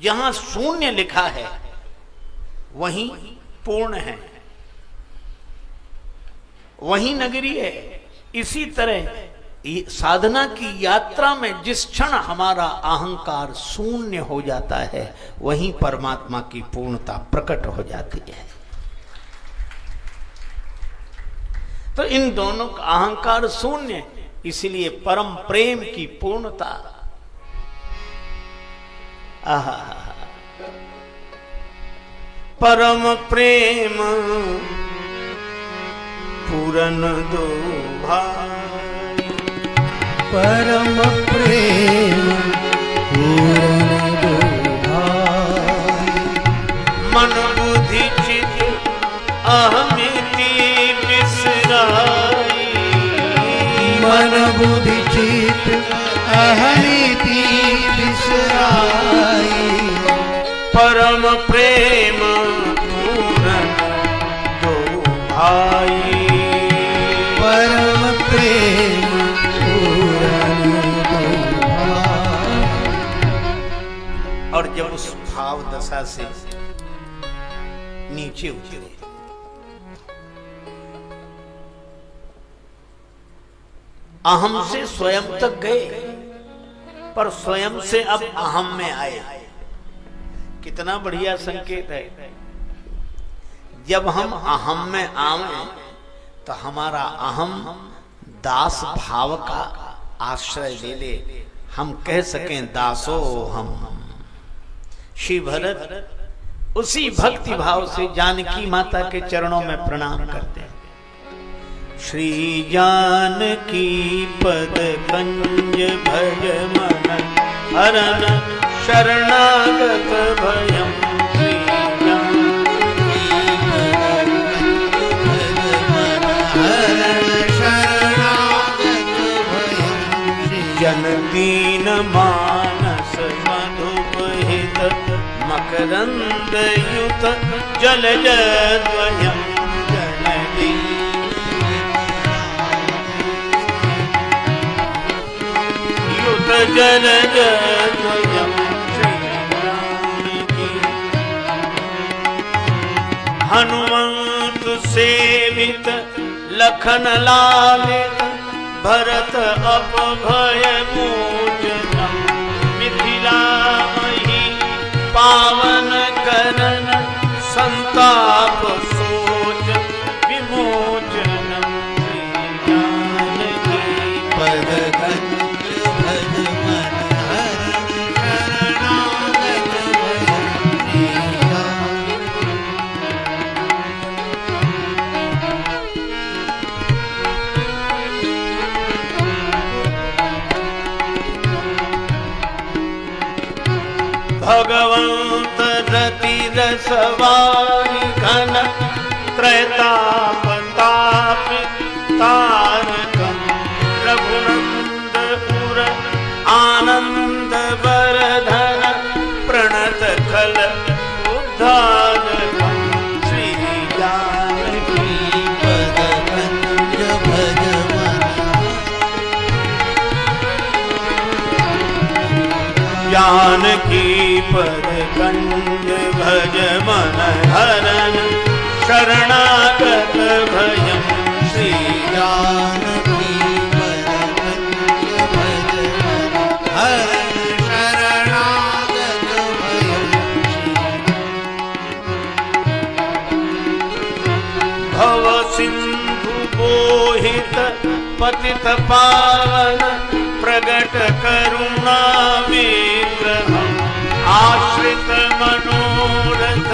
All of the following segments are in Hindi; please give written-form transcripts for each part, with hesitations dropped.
जहां शून्य लिखा है वहीं पूर्ण है, वहीं नगरी है। इसी तरह साधना की यात्रा में जिस क्षण हमारा अहंकार शून्य हो जाता है वहीं परमात्मा की पूर्णता प्रकट हो जाती है। तो इन दोनों का अहंकार शून्य, इसलिए परम प्रेम की पूर्णता। आहा, परम प्रेम पूरन दो भाई, परम प्रेम पूरन दो भाई, मन बुद्धि चित अहमिति बिसराई, मन बुद्धि चित अहमिति बिसराई, परम प्रेम पूरन दो भाई, परम प्रेम पूरन दो भाई। और जब उस भाव दशा से नीचे उतरे, अहम से स्वयं तक गए, पर स्वयं से अब अहम में आए। कितना बढ़िया संकेत है। जब हम अहम में आवे तो हमारा अहम दास भाव का आश्रय ले ले, हम कह सकें दासो हम। श्री भरत उसी भक्ति भाव से जानकी माता के चरणों में प्रणाम करते हैं। श्री जानकी पद कंज भज मन हरन शरणागत भयम, श्री जन दीन मानस मधुपहित मकरंद युत जलज द्वयम् जननी युत जलज द्वयम् श्रीरामकी हनुमंत सेवित लखन लालित भरत अपभय मोचनम् मिथिला मही पावन करन संताप सोच विमोचनम् श्री जानकी पद कंज भज मन हरन शरणागत भगवंत रति रसवारी घन त्रैताप ताप तारकम् रघुनंद उर आनंद बरधन प्रणत खल उद्धारकम् श्री जानकी पद कंज भज मन जानकी पद कंज भज मन हरन शरणागत भयम् श्री जानकी पद कंज भज मन हरन शरणागत भयम् भव सिंधु बोहित पतित पावन प्रगट करुणा विग्रहम् आश्रित मनोरथ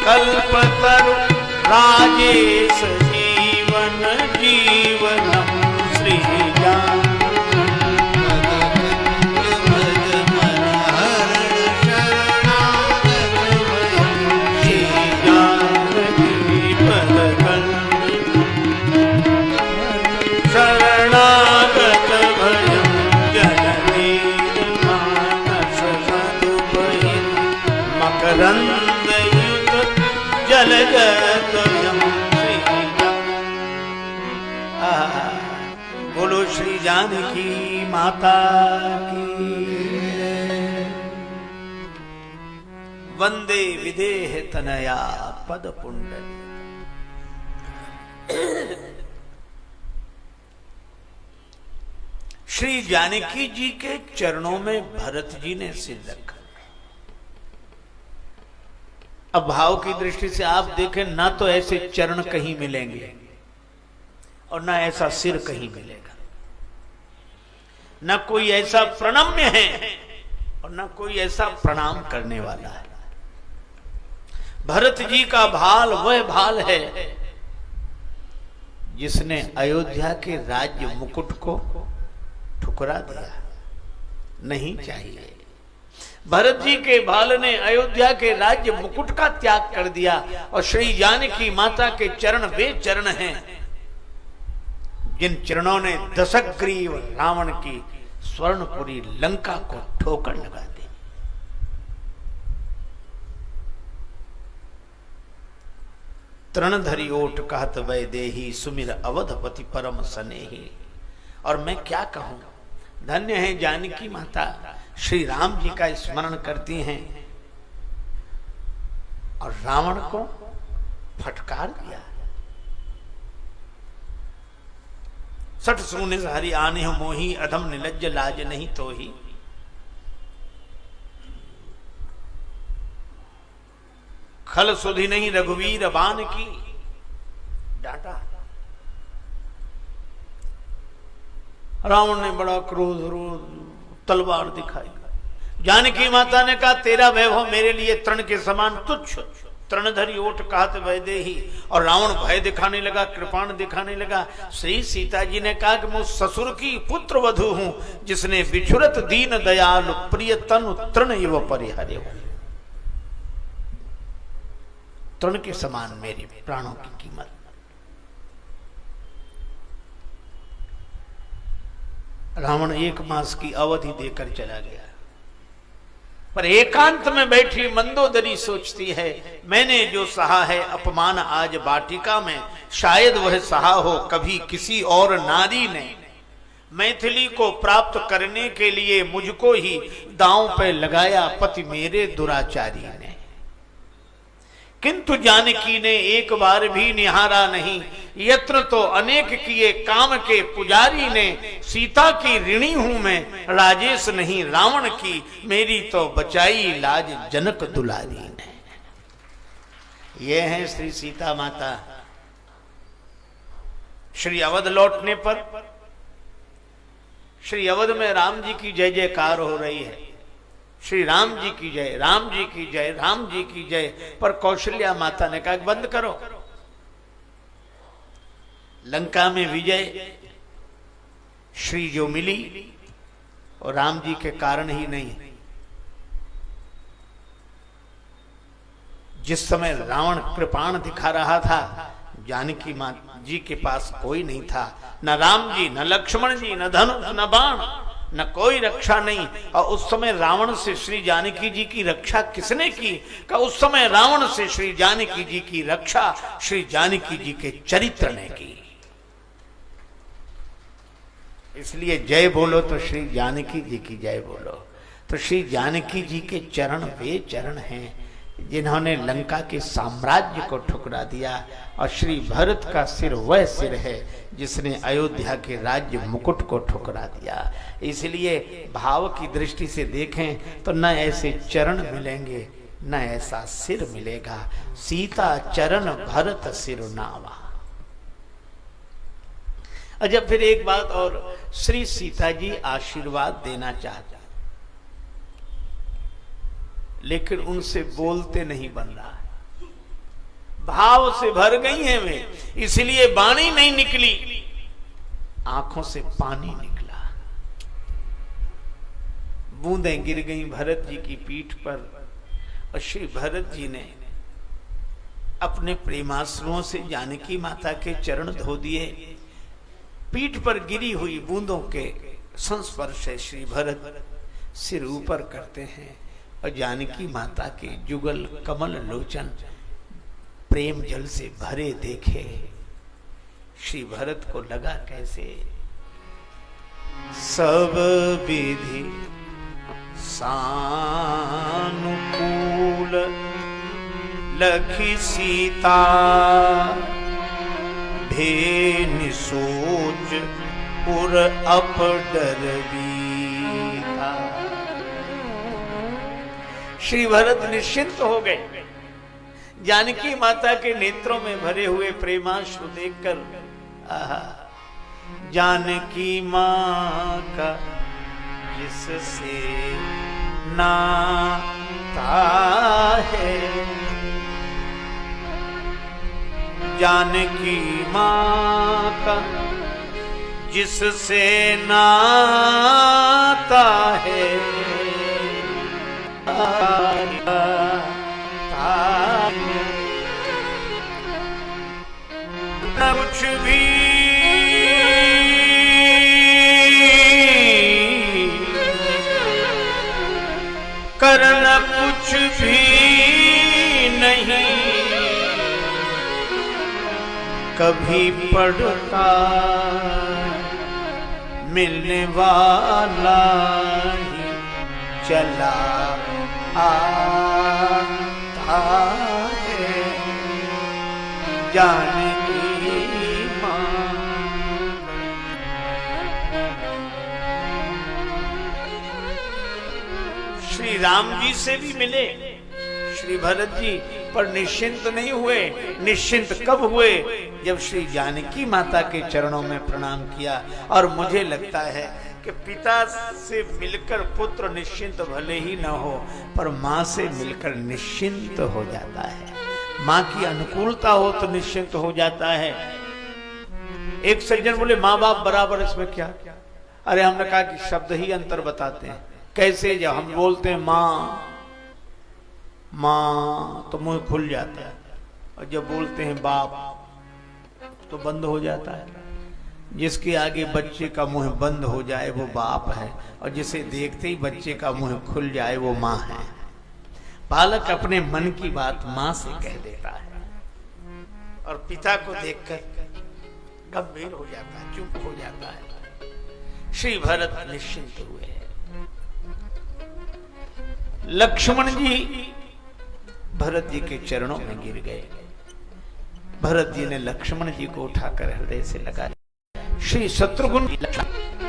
कल्पतरु राजेश जीवन जीवनम् श्री जानकी भज मन हरन शरणागत भयम् श्री जानकी पद कंज शरणागत भयम् जननी मानस मधुपहित मकरंद युत जलज द्वयम् श्री बोलो श्री जानकी माता की। वंदे विदेह तनया पद पुंडरी। श्री जानकी जी के चरणों में भरत जी ने सिर रखा। अब भाव की दृष्टि से आप देखें, ना तो ऐसे चरण कहीं मिलेंगे और ना ऐसा सिर कहीं मिलेगा, ना कोई ऐसा प्रणम्य है और ना कोई ऐसा प्रणाम करने वाला है। भरत जी का भाल वह भाल है जिसने अयोध्या के राज्य मुकुट को ठुकरा दिया। नहीं चाहिए। भरत जी के भाल ने अयोध्या के राज्य मुकुट का त्याग कर दिया और श्री जानकी माता के चरण वे चरण हैं जिन चरणों ने दशग्रीव रावण की स्वर्णपुरी लंका को ठोकर लगा दी। तृणधरी ओट कहत वैदेही सुमिर अवधपति परम सनेही। और मैं क्या कहूं, धन्य है जानकी माता, श्री राम जी का स्मरण करती हैं और रावण को फटकार दिया। सठ सूने हरि आने हो मोही, अधम निलज्ज लाज नहीं तो ही। खल सुधि नहीं रघुवीर बान की, डांटा। रावण ने बड़ा क्रोध तलवार दिखाई। जानकी माता ने कहा, तेरा वैभव मेरे लिए तृण के समान तुच्छ। तृणधरी ओट कहत वैदेही। और रावण भय दिखाने लगा, कृपाण दिखाने लगा। श्री सीता जी ने कहा कि मैं ससुर की पुत्र वधू हूं जिसने बिछुरत दीन दयालु प्रिय तनु तृण इव परिहरे हो। तृण के समान मेरे प्राणों की कीमत। रावण 1 मास की अवधि देकर चला गया, पर एकांत में बैठी मंदोदरी सोचती है, मैंने जो सहा है अपमान आज वाटिका में, शायद वह सहा हो कभी किसी और नारी ने। मैथिली को प्राप्त करने के लिए मुझको ही दांव पे लगाया पति मेरे दुराचारी ने। किंतु जानकी ने एक बार भी निहारा नहीं। यत्न तो अनेक किए काम के पुजारी ने। सीता की ऋणी हूं मैं, राजेश नहीं रावण की, मेरी तो बचाई लाज जनक दुलारी ने। ये है श्री सीता माता। श्री अवध लौटने पर श्री अवध में राम जी की जय जयकार हो रही है। श्री राम जी की जय, राम जी की जय, राम जी की जय। पर कौशल्या माता ने कहा बंद करो। लंका में विजय श्री जो मिली और राम जी के कारण ही नहीं। जिस समय रावण कृपाण दिखा रहा था, जानकी मां जी के पास कोई नहीं था, न राम जी, न लक्ष्मण जी, न धनुष, न बाण, न कोई रक्षा नहीं। और उस समय रावण से श्री जानकी जी की रक्षा किसने की? का उस समय रावण से श्री जानकी जी की रक्षा श्री जानकी जी के चरित्र ने की। इसलिए जय बोलो तो श्री जानकी जी की जय बोलो। तो श्री जानकी जी के चरण वे चरण हैं जिन्होंने लंका के साम्राज्य को ठुकरा दिया, और श्री भरत का सिर वह सिर है जिसने अयोध्या के राज्य मुकुट को ठुकरा दिया। इसलिए भाव की दृष्टि से देखें तो न ऐसे चरण मिलेंगे न ऐसा सिर मिलेगा। सीता चरण भरत सिर नावा। अच्छा, फिर एक बात और, श्री सीता जी आशीर्वाद देना चाहता लेकिन उनसे बोलते नहीं बन रहा है। भाव से भर गई हैं वे, इसलिए वाणी नहीं निकली, आंखों से पानी निकला। बूंदें गिर गईं भरत जी की पीठ पर और श्री भरत जी ने अपने प्रेमाश्रुओं से जानकी माता के चरण धो दिए। पीठ पर गिरी हुई बूंदों के संस्पर्श से श्री भरत सिर ऊपर करते हैं और जानकी माता के जुगल कमल लोचन प्रेम जल से भरे देखे। श्री भरत को लगा कैसे सब विधि सानुकूल मूल लखी सीता, भेन सोच उर अप डर बीता। श्री भरत निश्चिंत हो गए। जानकी माता के नेत्रों में भरे हुए प्रेमाश्रु देखकर, आहा, जानकी माँ का जिससे नाता है, जानकी माँ का जिससे नाता है, न कुछ भी करना कुछ भी नहीं कभी पड़ता, मिलने वाला ही चला आता है, जानकी माँ। श्री राम जी से भी मिले श्री भरत जी, पर निश्चिंत नहीं हुए। निश्चिंत कब हुए? जब श्री जानकी माता के चरणों में प्रणाम किया। और मुझे लगता है कि पिता से मिलकर पुत्र निश्चिंत भले ही न हो, पर माँ से मिलकर निश्चिंत हो जाता है। माँ की अनुकूलता हो तो निश्चिंत हो जाता है। एक सज्जन बोले माँ बाप बराबर, इसमें क्या? अरे हमने कहा कि शब्द ही अंतर बताते हैं। कैसे? जब हम बोलते हैं माँ माँ तो मुंह खुल जाता है, और जब बोलते हैं बाप तो बंद हो जाता है। जिसके आगे बच्चे का मुंह बंद हो जाए वो बाप है, और जिसे देखते ही बच्चे का मुंह खुल जाए वो माँ है। बालक अपने मन की बात माँ से कह देता है, और पिता को देखकर गंभीर हो जाता है, चुप हो जाता है। श्री भरत निश्चिंत हुए। लक्ष्मण जी भरत जी के चरणों में गिर गए। भरत जी ने लक्ष्मण जी को उठाकर हृदय से लगा लिया। श्री शत्रुघ्न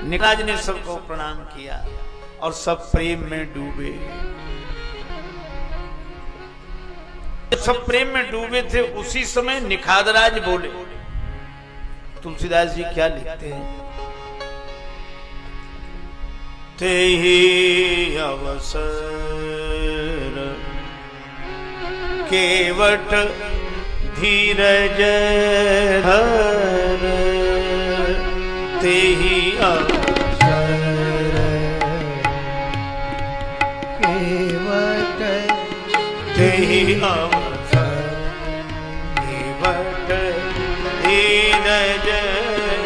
निकाज ने सबको प्रणाम किया और सब प्रेम में डूबे। सब प्रेम में डूबे थे, उसी समय निखादराज बोले। तुलसीदास जी क्या लिखते हैं? ते ही अवसर केवट धीरज धर, ते ही अवसर केवट ते ही अवसर केवट धीरज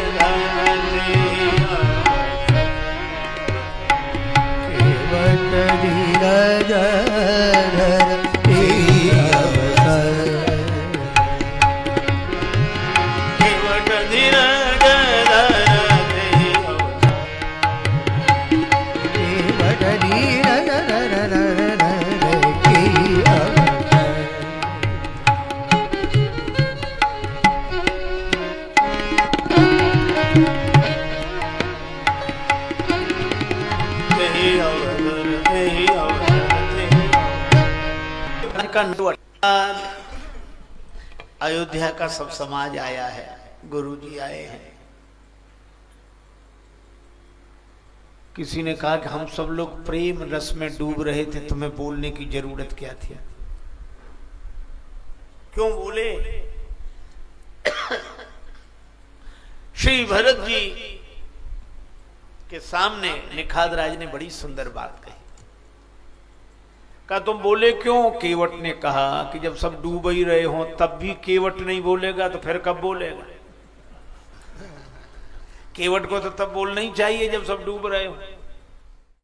धीरज धर, केवट धीरज धर, केवट धीरज धर, अयोध्या का सब समाज आया है, गुरु जी आए हैं। किसी ने कहा कि हम सब लोग प्रेम रस में डूब रहे थे, तुम्हें बोलने की जरूरत क्या थी? क्यों बोले? श्री भरत जी के सामने निखादराज ने बड़ी सुंदर बात कही। कहा तुम बोले क्यों? केवट ने कहा कि जब सब डूब ही रहे हो तब भी केवट नहीं बोलेगा तो फिर कब बोलेगा? केवट को तो तब बोलना ही चाहिए जब सब डूब रहे हो।